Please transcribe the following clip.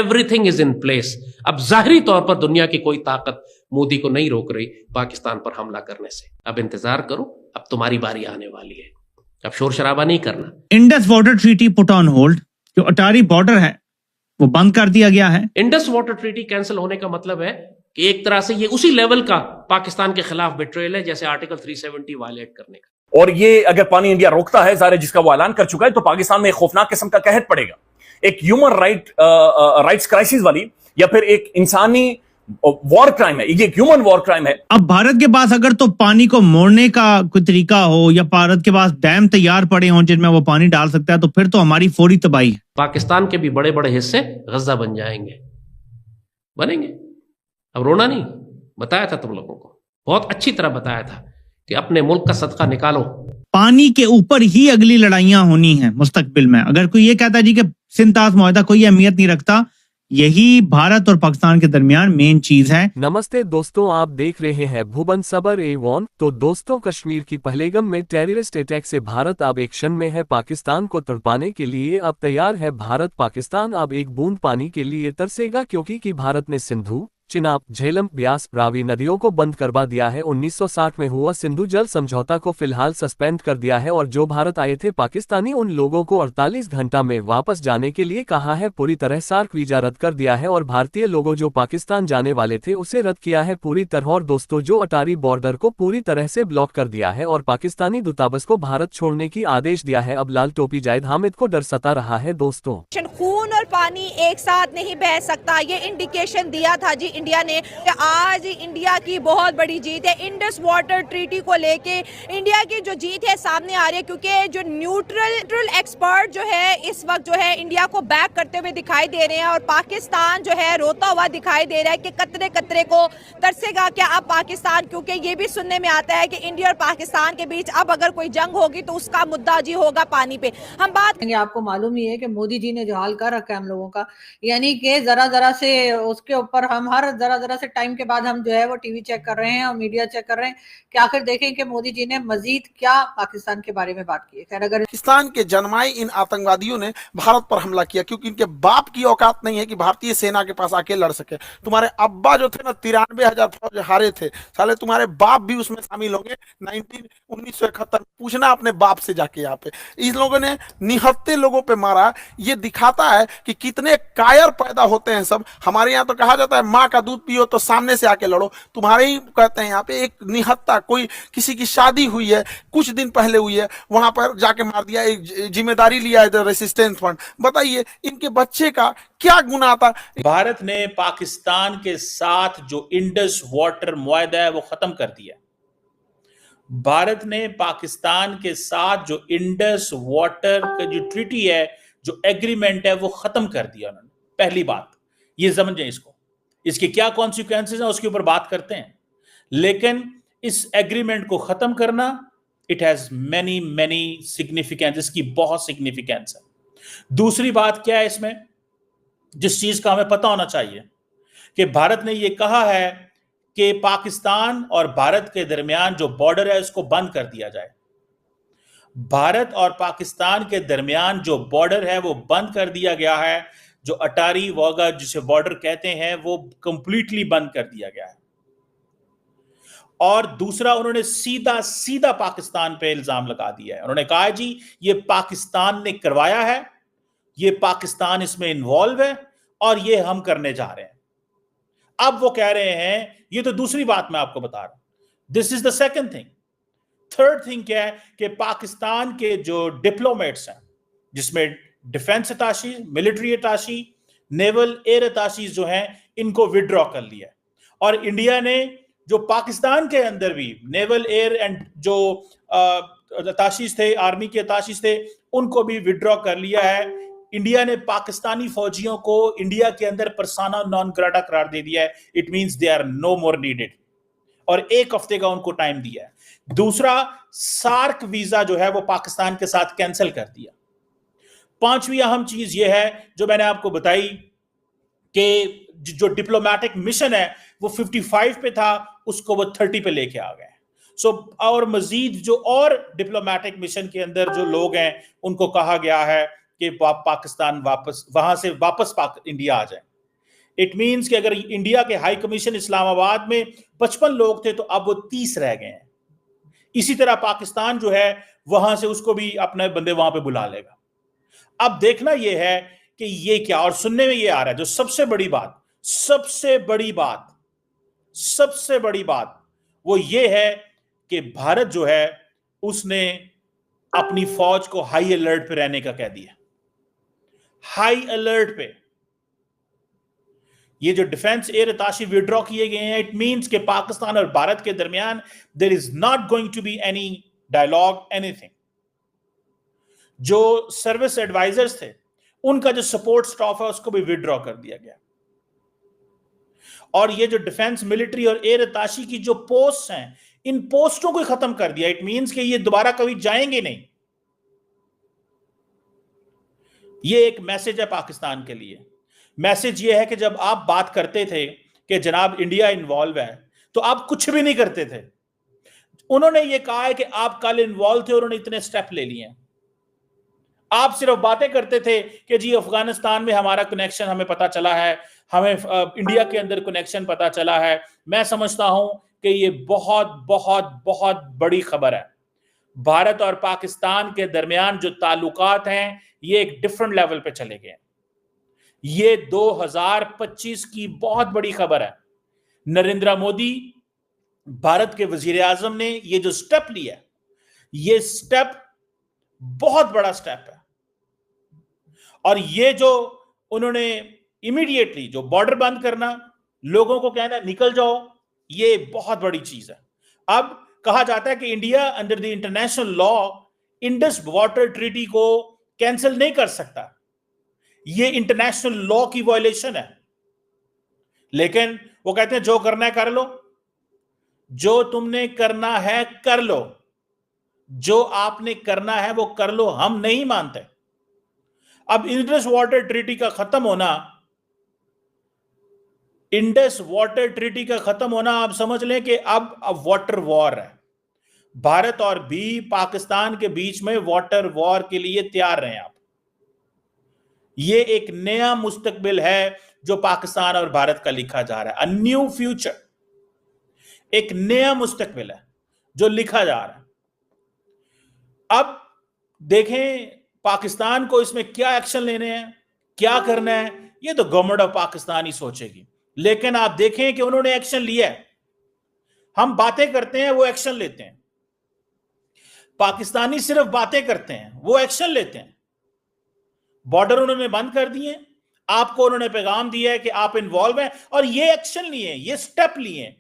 Everything is in place. अब जाहिरी तौर पर दुनिया की कोई ताकत मोदी को नहीं रोक रही पाकिस्तान पर हमला करने से। अब इंतजार करो, अब तुम्हारी बारी आने वाली है, अब शोर शराबा नहीं करना। Indus water treaty put on hold, जो अटारी बॉर्डर है वो बंद कर दिया गया है। इंडस वाटर ट्रीटी कैंसिल होने का मतलब है कि एक तरह से ये उसी लेवल का पाकिस्तान के खिलाफ बिट्रेयल है जैसे आर्टिकल 370 वायलेट करने का। और ये अगर पानी इंडिया रोकता है, ज़ाहिर है जिसका वो ऐलान कर चुका है, तो पाकिस्तान में एक खौफनाक किस्म का कहर पड़ेगा, एक ह्यूमन राइट्स क्राइसिस वाली, या फिर एक इंसानी वॉर क्राइम है, ये ह्यूमन वॉर क्राइम है। अब भारत के पास अगर तो पानी को मोड़ने का कोई तरीका हो या भारत के पास डैम तैयार पड़े हों जिनमें वो पानी डाल सकता है, तो फिर तो हमारी फौरी तबाही है। पाकिस्तान के भी बड़े बड़े हिस्से गजा बन जाएंगे, बनेंगे। अब रोना नहीं, बताया था तुम लोगों को, बहुत अच्छी तरह बताया था कि अपने मुल्क का सदका निकालो। पानी के ऊपर ही अगली लड़ाइयां होनी है मुस्तकबिल में। अगर कोई ये कहता जी कि सिंध-तास मुआहदा कोई अहमियत नहीं रखता, यही भारत और पाकिस्तान के दरमियान मेन चीज है। नमस्ते दोस्तों, आप देख रहे हैं भुवन सबर A1। तो दोस्तों, कश्मीर की पहलगाम में टेररिस्ट अटैक से भारत अब एक्शन में है। पाकिस्तान को तड़पाने के लिए अब तैयार है भारत। पाकिस्तान अब एक बूंद पानी के लिए तरसेगा, क्योंकि भारत ने सिंधु, चिनाब, झेलम, ब्यास, रावी नदियों को बंद करवा दिया है। 1960 में हुआ सिंधु जल समझौता को फिलहाल सस्पेंड कर दिया है, और जो भारत आए थे पाकिस्तानी, उन लोगों को 48 घंटा में वापस जाने के लिए कहा है। पूरी तरह सार्क वीजा रद्द कर दिया है, और भारतीय लोगों जो पाकिस्तान जाने वाले थे उसे रद्द किया है पूरी तरह। और दोस्तों, जो अटारी बॉर्डर को पूरी तरह से ब्लॉक कर दिया है, और पाकिस्तानी दूतावास को भारत छोड़ने की आदेश दिया है। अब लाल टोपी जाहिद हामिद को डर सता रहा है। दोस्तों, खून और पानी एक साथ नहीं बह सकता, ये इंडिकेशन दिया था जी इंडिया ने। आज इंडिया की बहुत बड़ी जीत है। इंडस वाटर ट्रीटी को लेके इंडिया की जो जीत है सामने आ रही है, क्योंकि जो न्यूट्रल एक्सपर्ट जो है इस वक्त जो है इंडिया को बैक करते हुए दिखाई दे रहे हैं, और पाकिस्तान जो है रोता हुआ दिखाई दे रहा है कि कतरे कतरे को तरसेगा क्या अब पाकिस्तान। क्योंकि ये भी सुनने में आता है कि इंडिया और पाकिस्तान के बीच अब अगर कोई जंग होगी तो उसका मुद्दा जी होगा पानी पे। हम बात करेंगे, आपको मालूम ही है कि मोदी जी ने जो हाल कर रखा है हम लोगों का, यानी कि जरा से उसके ऊपर हम हर जरा से टाइम के बाद हम जो है वो टीवी चेक कर रहे हैं और मीडिया चेक कर रहे हैं कि आखिर देखें कि मोदी जी ने मजीद क्या पाकिस्तान के बारे में बात की है। खैर, अगर पाकिस्तान के जन्माए इन आतंकवादियों ने भारत पर हमला किया, क्योंकि इनके बाप की औकात नहीं है कि भारतीय सेना के पास आके लड़ सके। तुम्हारे अब्बा जो थे ना, 93,000 फौज हारे थे, साले तुम्हारे बाप भी उसमें शामिल होंगे। 1971 पूछना अपने बाप से जाके। यहाँ पे इन लोगों ने निहत्ते लोगों पे मारा। ये दिखाता है कि कितने कायर पैदा होते हैं सब। हमारे यहाँ तो कहा जाता है माँ का दूध पियो तो सामने से आके लड़ो। तुम्हारे ही कहते हैं यहाँ पे एक निहत्ता, कोई किसी की शादी हुई है, कुछ दिन पहले हुई है, वहां पर जाके मार दिया, एक जिम्मेदारी लिया है रेसिस्टेंस फंड। बताइए इनके बच्चे का क्या गुनाह था। भारत ने पाकिस्तान के साथ जो इंडस वाटर मुआहदा है वो खत्म कर दिया। भारत ने पाकिस्तान के साथ जो इंडस वाटर का जो ट्रीटी है, जो एग्रीमेंट है, वो खत्म कर दिया उन्होंने। पहली बात ये समझें, इसके क्या कॉन्सिक्वेंसेस हैं उसके ऊपर बात करते हैं, लेकिन इस एग्रीमेंट को खत्म करना, इट हैज मेनी सिग्निफिकेंस, इसकी बहुत सिग्निफिकेंस है। दूसरी बात क्या है इसमें, जिस चीज का हमें पता होना चाहिए कि भारत ने यह कहा है कि पाकिस्तान और भारत के दरमियान जो बॉर्डर है उसको बंद कर दिया जाए। भारत और पाकिस्तान के दरमियान जो बॉर्डर है वो बंद कर दिया गया है। जो अटारी वाघा जिसे बॉर्डर कहते हैं वो कंप्लीटली बंद कर दिया गया है। और दूसरा, उन्होंने सीधा पाकिस्तान पे इल्जाम लगा दिया है। उन्होंने कहा जी ये पाकिस्तान ने करवाया है, ये पाकिस्तान इसमें इन्वॉल्व है और ये हम करने जा रहे हैं। अब वो कह रहे हैं, ये तो दूसरी बात मैं आपको बता रहा हूं, this is the second thing. Third thing क्या है कि पाकिस्तान के जो डिप्लोमेट्स हैं, जिसमें डिफेंस अटाशी, मिलिट्री अटाशी, नेवल एयर अटाशी जो हैं, इनको विड्रॉ कर लिया। और इंडिया ने जो पाकिस्तान के अंदर भी नेवल एयर एंड जो अटाशीज थे, आर्मी के अटाशीज थे, उनको भी विड्रॉ कर लिया है। इंडिया ने पाकिस्तानी फौजियों को इंडिया के अंदर पर्सोना नॉन ग्राटा करार दे दिया है। It means they are no more needed, और 1 हफ्ते का उनको टाइम दिया है। दूसरा, सार्क वीजा जो है वो पाकिस्तान के साथ कैंसिल कर दिया। पांचवी अहम चीज ये है जो मैंने आपको बताई कि जो डिप्लोमेटिक मिशन है वो 55 पे था, उसको वो 30 पे लेके आ गए। और मजीद जो और डिप्लोमेटिक मिशन के अंदर जो लोग हैं उनको कहा गया है कि पाकिस्तान वहां से वापस इंडिया आ जाए। इट मींस कि अगर इंडिया के हाई कमीशन इस्लामाबाद में 55 लोग थे तो अब वो 30 रह गए हैं। इसी तरह पाकिस्तान जो है वहां से उसको भी अपने बंदे वहां पे बुला लेगा। अब देखना यह है कि ये क्या, और सुनने में ये आ रहा है जो सबसे बड़ी बात वो ये है कि भारत जो है उसने अपनी फौज को हाई अलर्ट पे रहने का कह दिया। हाई अलर्ट पे ये जो डिफेंस एयर अताशी विड्रॉ किए गए हैं, इट मींस कि पाकिस्तान और भारत के दरमियान there is not going to be any dialogue, anything. जो सर्विस एडवाइजर्स थे उनका जो सपोर्ट स्टाफ है उसको भी विड्रॉ कर दिया गया। और ये जो डिफेंस, मिलिट्री और एयर अताशी की जो पोस्ट हैं, इन पोस्टों को खत्म कर दिया। इट मींस कि ये दोबारा कभी जाएंगे नहीं। ये एक मैसेज है पाकिस्तान के लिए। मैसेज ये है कि जब आप बात करते थे कि जनाब इंडिया इन्वॉल्व है तो आप कुछ भी नहीं करते थे। उन्होंने ये कहा है कि आप कल इन्वॉल्व थे, उन्होंने इतने स्टेप ले लिए हैं। आप सिर्फ बातें करते थे कि जी अफगानिस्तान में हमारा कनेक्शन हमें पता चला है, हमें इंडिया के अंदर कनेक्शन पता चला है। मैं समझता हूं कि ये बहुत बहुत बहुत बड़ी खबर है। भारत और पाकिस्तान के दरमियान जो ताल्लुकात हैं ये एक डिफरेंट लेवल पे चले गए। ये 2025 की बहुत बड़ी खबर है। नरेंद्र मोदी, भारत के वजीर आजम ने ये जो स्टेप लिया, ये स्टेप बहुत बड़ा स्टेप है। और ये जो उन्होंने इमीडिएटली जो बॉर्डर बंद करना, लोगों को कहना निकल जाओ, ये बहुत बड़ी चीज है। अब कहा जाता है कि India under the international law Indus water treaty को कैंसिल नहीं कर सकता। ये इंटरनेशनल लॉ की वायलेशन है। लेकिन वो कहते हैं जो करना है कर लो, जो तुमने करना है कर लो, जो आपने करना है वो कर लो, हम नहीं मानते। अब इंडस वाटर ट्रीटी का खत्म होना, इंडस वाटर ट्रीटी का खत्म होना, आप समझ लें कि अब वाटर वॉर है। भारत और भी पाकिस्तान के बीच में वाटर वॉर के लिए तैयार रहें आप। ये एक नया मुस्तकबिल है जो पाकिस्तान और भारत का लिखा जा रहा है। अ न्यू फ्यूचर, एक नया मुस्तकबिल है जो लिखा जा रहा है। अब देखें पाकिस्तान को इसमें क्या एक्शन लेने हैं, क्या करना है, ये तो गवर्नमेंट ऑफ पाकिस्तान ही सोचेगी। लेकिन आप देखें कि उन्होंने एक्शन लिया है। हम बातें करते हैं, वो एक्शन लेते हैं। पाकिस्तानी सिर्फ बातें करते हैं, वो एक्शन लेते हैं। बॉर्डर उन्होंने बंद कर दिए, आपको उन्होंने पैगाम दिया है कि आप इन्वॉल्व हैं, और ये एक्शन लिए, ये स्टेप लिए,